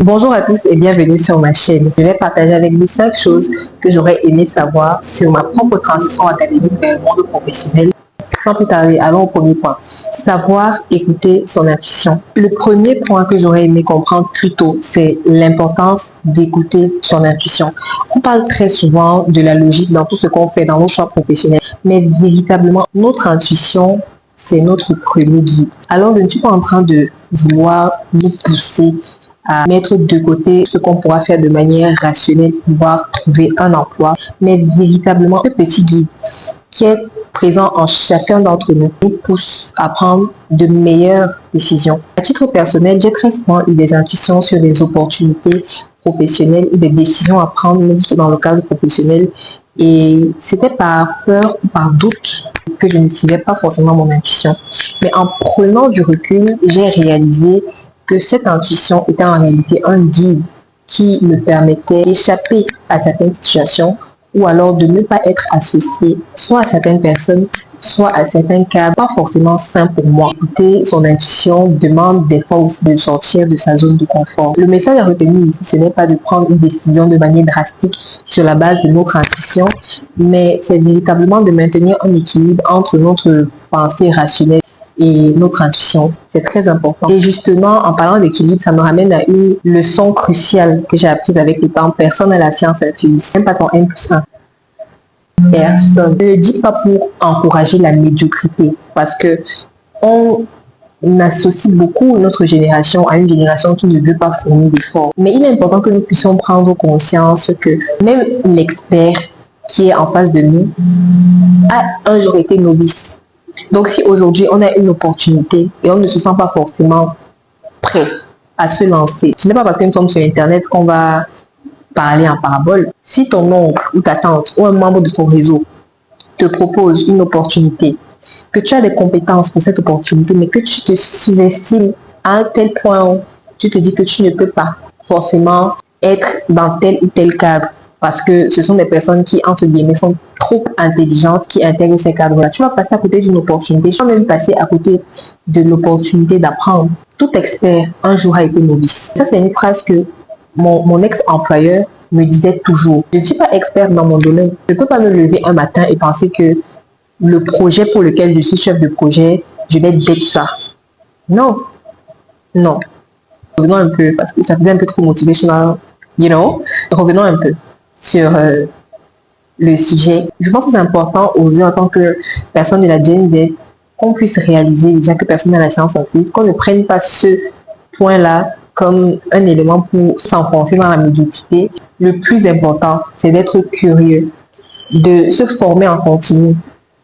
Bonjour à tous et bienvenue sur ma chaîne. Je vais partager avec vous 5 choses que j'aurais aimé savoir sur ma propre transition académique vers le monde professionnel. Sans plus tarder, allons au premier point. Savoir écouter son intuition. Le premier point que j'aurais aimé comprendre plus tôt, c'est l'importance d'écouter son intuition. On parle très souvent de la logique dans tout ce qu'on fait dans nos choix professionnels, mais véritablement, notre intuition, c'est notre premier guide. Alors, je ne suis pas en train de vouloir nous pousser à mettre de côté ce qu'on pourra faire de manière rationnelle, pouvoir trouver un emploi, mais véritablement ce petit guide qui est présent en chacun d'entre nous pousse à prendre de meilleures décisions. À titre personnel, j'ai très souvent eu des intuitions sur des opportunités professionnelles ou des décisions à prendre, même dans le cadre professionnel, et c'était par peur ou par doute que je ne suivais pas forcément mon intuition. Mais en prenant du recul, j'ai réalisé que cette intuition était en réalité un guide qui me permettait d'échapper à certaines situations ou alors de ne pas être associé soit à certaines personnes, soit à certains cas pas forcément sains pour moi. Écouter son intuition demande des fois aussi de sortir de sa zone de confort. Le message à retenir ici, ce n'est pas de prendre une décision de manière drastique sur la base de notre intuition, mais c'est véritablement de maintenir un équilibre entre notre pensée rationnelle et notre intuition. C'est très important. Et justement, en parlant d'équilibre, ça me ramène à une leçon cruciale que j'ai apprise avec le temps. Personne n'a la science infuse. Même pas ton N+1. Personne. Ne le dis pas pour encourager la médiocrité, parce que on associe beaucoup notre génération à une génération qui ne veut pas fournir d'efforts. Mais il est important que nous puissions prendre conscience que même l'expert qui est en face de nous a un jour été novice. Donc si aujourd'hui on a une opportunité et on ne se sent pas forcément prêt à se lancer, ce n'est pas parce que nous sommes sur internet qu'on va parler en parabole. Si ton oncle ou ta tante ou un membre de ton réseau te propose une opportunité, que tu as des compétences pour cette opportunité, mais que tu te sous-estimes à un tel point où tu te dis que tu ne peux pas forcément être dans tel ou tel cadre, parce que ce sont des personnes qui, entre guillemets, sont trop intelligentes, qui intègrent ces cadres-là. Tu vas passer à côté d'une opportunité, tu vas même passer à côté de l'opportunité d'apprendre. Tout expert, un jour, a été novice. Ça, c'est une phrase que mon ex-employeur me disait toujours. Je ne suis pas expert dans mon domaine. Je ne peux pas me lever un matin et penser que le projet pour lequel je suis chef de projet, je vais être ça. Non. Non. Revenons un peu, parce que ça faisait un peu trop motivational, Revenons un peu sur le sujet. Je pense que c'est important aujourd'hui en tant que personne de la Gen Z qu'on puisse réaliser déjà que personne n'a la science infuse, qu'on ne prenne pas ce point-là comme un élément pour s'enfoncer dans la médiocrité. Le plus important, c'est d'être curieux, de se former en continu.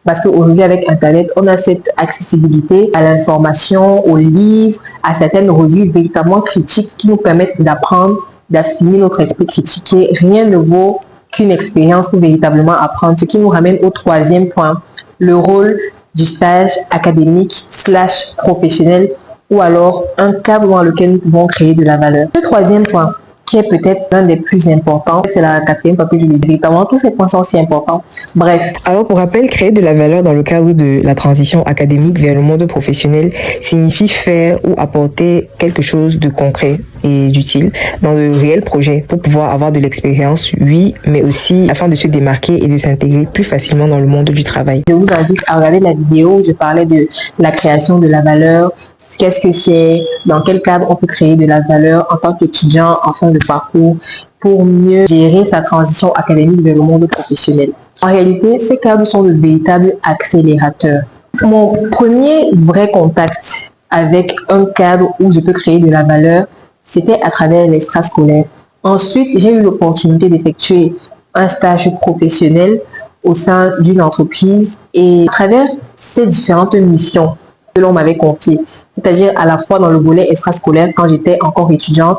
Parce qu'aujourd'hui, avec Internet, on a cette accessibilité à l'information, aux livres, à certaines revues véritablement critiques qui nous permettent d'apprendre, d'affiner notre esprit critique. Et rien ne vaut qu'une expérience pour véritablement apprendre. Ce qui nous ramène au troisième point, le rôle du stage académique / professionnel ou alors un cadre dans lequel nous pouvons créer de la valeur. Le troisième point, qui est peut-être l'un des plus importants, c'est la quatrième fois que je l'ai dit. Évidemment, tous ces points sont si importants. Bref. Alors, pour rappel, créer de la valeur dans le cadre de la transition académique vers le monde professionnel signifie faire ou apporter quelque chose de concret et d'utile dans le réel projet pour pouvoir avoir de l'expérience, oui, mais aussi afin de se démarquer et de s'intégrer plus facilement dans le monde du travail. Je vous invite à regarder la vidéo où je parlais de la création de la valeur. Qu'est-ce que c'est? Dans quel cadre on peut créer de la valeur en tant qu'étudiant en fin de parcours pour mieux gérer sa transition académique vers le monde professionnel? En réalité, ces cadres sont de véritables accélérateurs. Mon premier vrai contact avec un cadre où je peux créer de la valeur, c'était à travers l'extrascolaire. Ensuite, j'ai eu l'opportunité d'effectuer un stage professionnel au sein d'une entreprise et à travers ces différentes missions que l'on m'avait confiées, c'est-à-dire à la fois dans le volet extrascolaire quand j'étais encore étudiante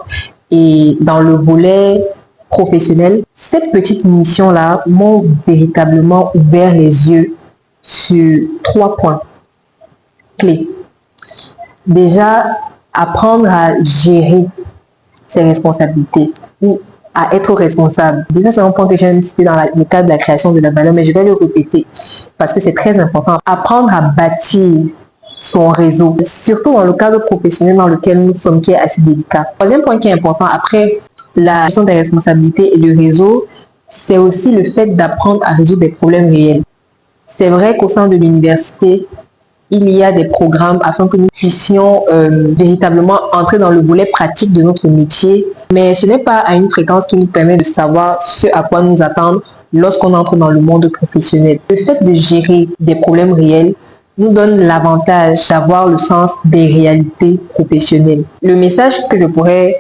et dans le volet professionnel, ces petites missions-là m'ont véritablement ouvert les yeux sur 3 points clés. Déjà, apprendre à gérer ses responsabilités ou à être responsable. Déjà, c'est un point que j'ai cité dans le cadre de la création de la valeur, mais je vais le répéter parce que c'est très important. Apprendre à bâtir son réseau, surtout dans le cadre professionnel dans lequel nous sommes, qui est assez délicat. Troisième point qui est important après la gestion des responsabilités et du réseau, c'est aussi le fait d'apprendre à résoudre des problèmes réels. C'est vrai qu'au sein de l'université, il y a des programmes afin que nous puissions véritablement entrer dans le volet pratique de notre métier, mais ce n'est pas à une fréquence qui nous permet de savoir ce à quoi nous attendre lorsqu'on entre dans le monde professionnel. Le fait de gérer des problèmes réels nous donne l'avantage d'avoir le sens des réalités professionnelles. Le message que je pourrais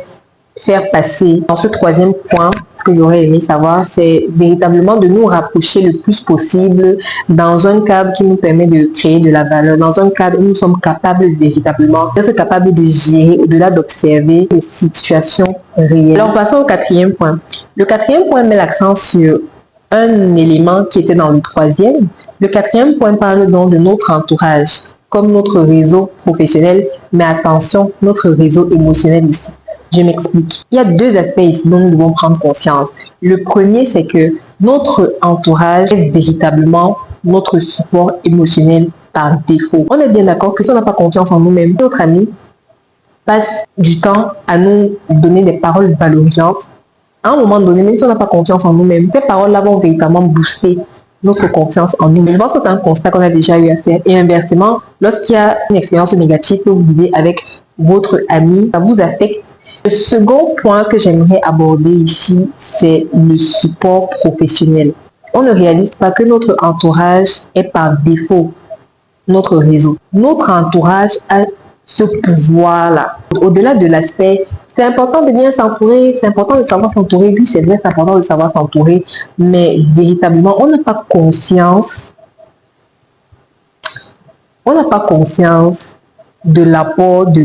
faire passer dans ce troisième point que j'aurais aimé savoir, c'est véritablement de nous rapprocher le plus possible dans un cadre qui nous permet de créer de la valeur, dans un cadre où nous sommes capables véritablement d'être capables de gérer au-delà d'observer les situations réelles. Alors passons au quatrième point. Le quatrième point met l'accent sur un élément qui était dans le troisième. Le quatrième point parle donc de notre entourage, comme notre réseau professionnel, mais attention, notre réseau émotionnel aussi. Je m'explique. Il y a deux aspects ici dont nous devons prendre conscience. Le premier, c'est que notre entourage est véritablement notre support émotionnel par défaut. On est bien d'accord que si on n'a pas confiance en nous-mêmes, notre ami passe du temps à nous donner des paroles valorisantes. À un moment donné, même si on n'a pas confiance en nous-mêmes, ces paroles-là vont véritablement booster notre confiance en nous. Je pense que c'est un constat qu'on a déjà eu à faire. Et inversement, lorsqu'il y a une expérience négative que vous vivez avec votre ami, ça vous affecte. Le second point que j'aimerais aborder ici, c'est le support professionnel. On ne réalise pas que notre entourage est par défaut notre réseau. Notre entourage a ce pouvoir-là. Au-delà de l'aspect, c'est important de bien s'entourer, c'est important de savoir s'entourer. Oui, c'est vrai, c'est important de savoir s'entourer, mais véritablement, on n'a pas conscience de l'apport de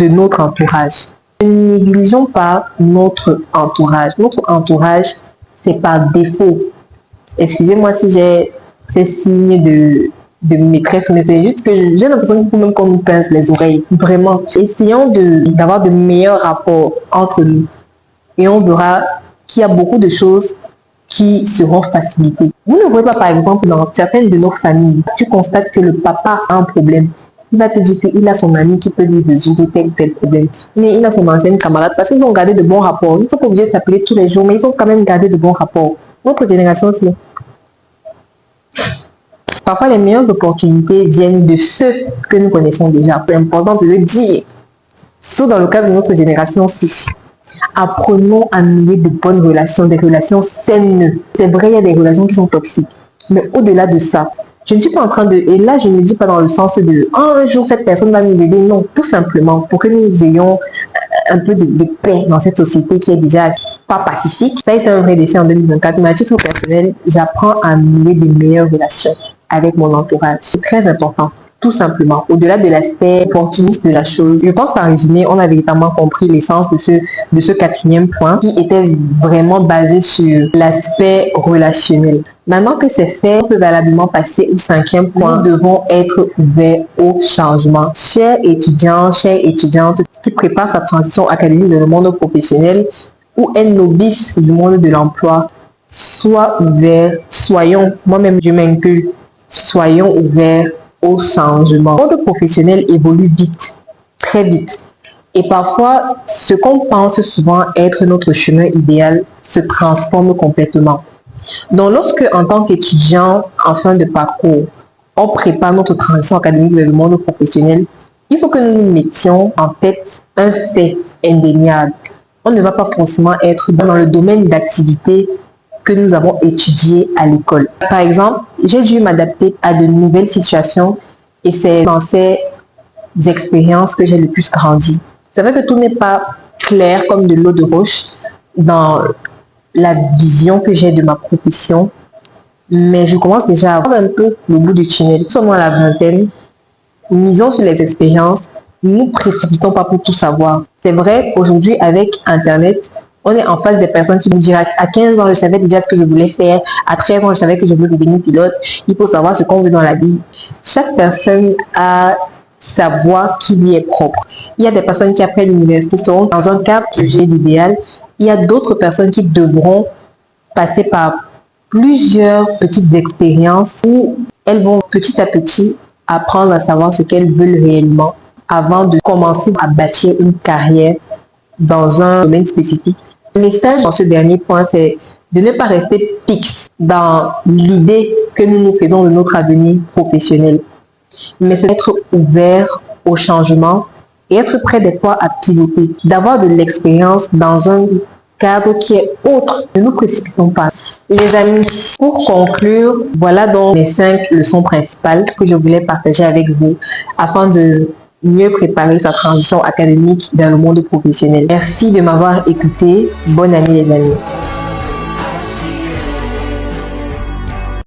notre entourage. Ne négligeons pas notre entourage. Notre entourage, c'est par défaut. Excusez-moi si j'ai ces signes de maîtresse, mais c'est juste que j'ai l'impression qu'il faut même qu'on nous pince les oreilles. Vraiment, essayons d'avoir de meilleurs rapports entre nous. Et on verra qu'il y a beaucoup de choses qui seront facilitées. Vous ne voyez pas, par exemple, dans certaines de nos familles, tu constates que le papa a un problème. Il va te dire qu'il a son ami qui peut lui résoudre tel ou tel problème. Mais il a son ancienne camarade parce qu'ils ont gardé de bons rapports. Ils ne sont pas obligés de s'appeler tous les jours, mais ils ont quand même gardé de bons rapports. Notre génération, c'est... Parfois, les meilleures opportunités viennent de ceux que nous connaissons déjà. C'est important de le dire. Sauf dans le cas de notre génération 6. Apprenons à nouer de bonnes relations, des relations saines. C'est vrai, il y a des relations qui sont toxiques. Mais au-delà de ça, je ne suis pas en train de... Et là, je ne dis pas dans le sens de « un jour, cette personne va nous aider ». Non, tout simplement pour que nous ayons un peu de paix dans cette société qui est déjà pas pacifique. Ça a été un vrai défi en 2024. Mais à titre personnel, j'apprends à nouer de meilleures relations avec mon entourage. C'est très important. Tout simplement, au-delà de l'aspect opportuniste de la chose, je pense qu'en résumé, on a véritablement compris l'essence de ce quatrième point qui était vraiment basé sur l'aspect relationnel. Maintenant que c'est fait, on peut valablement passer au cinquième point. Nous devons être ouverts au changement. Chers étudiants, chères étudiantes qui préparent sa transition académique dans le monde professionnel ou un novice du monde de l'emploi, soyons ouverts, moi-même je m'inclus, soyons ouverts au changement. Le monde professionnel évolue vite, très vite. Et parfois, ce qu'on pense souvent être notre chemin idéal se transforme complètement. Donc, lorsque, en tant qu'étudiant en fin de parcours, on prépare notre transition académique vers le monde professionnel, il faut que nous nous mettions en tête un fait indéniable. On ne va pas forcément être dans le domaine d'activité que nous avons étudié à l'école. Par exemple, j'ai dû m'adapter à de nouvelles situations et c'est dans ces expériences que j'ai le plus grandi. C'est vrai que tout n'est pas clair comme de l'eau de roche dans la vision que j'ai de ma profession, mais je commence déjà à voir un peu le bout du tunnel. Nous sommes à la vingtaine, misons sur les expériences, ne nous précipitons pas pour tout savoir. C'est vrai qu'aujourd'hui, avec Internet, on est en face des personnes qui nous disent à 15 ans, je savais déjà ce que je voulais faire. À 13 ans, je savais que je voulais devenir pilote. Il faut savoir ce qu'on veut dans la vie. Chaque personne a sa voie qui lui est propre. Il y a des personnes qui, après l'université, seront dans un cadre jugé d'idéal. Il y a d'autres personnes qui devront passer par plusieurs petites expériences où elles vont petit à petit apprendre à savoir ce qu'elles veulent réellement avant de commencer à bâtir une carrière dans un domaine spécifique. Le message dans ce dernier point, c'est de ne pas rester fixe dans l'idée que nous nous faisons de notre avenir professionnel, mais c'est d'être ouvert au changement et être prêt des fois à piloter, d'avoir de l'expérience dans un cadre qui est autre. Ne nous précipitons pas. Les amis, pour conclure, voilà donc mes 5 leçons principales que je voulais partager avec vous afin de mieux préparer sa transition académique vers le monde professionnel. Merci de m'avoir écouté. Bonne année les amis.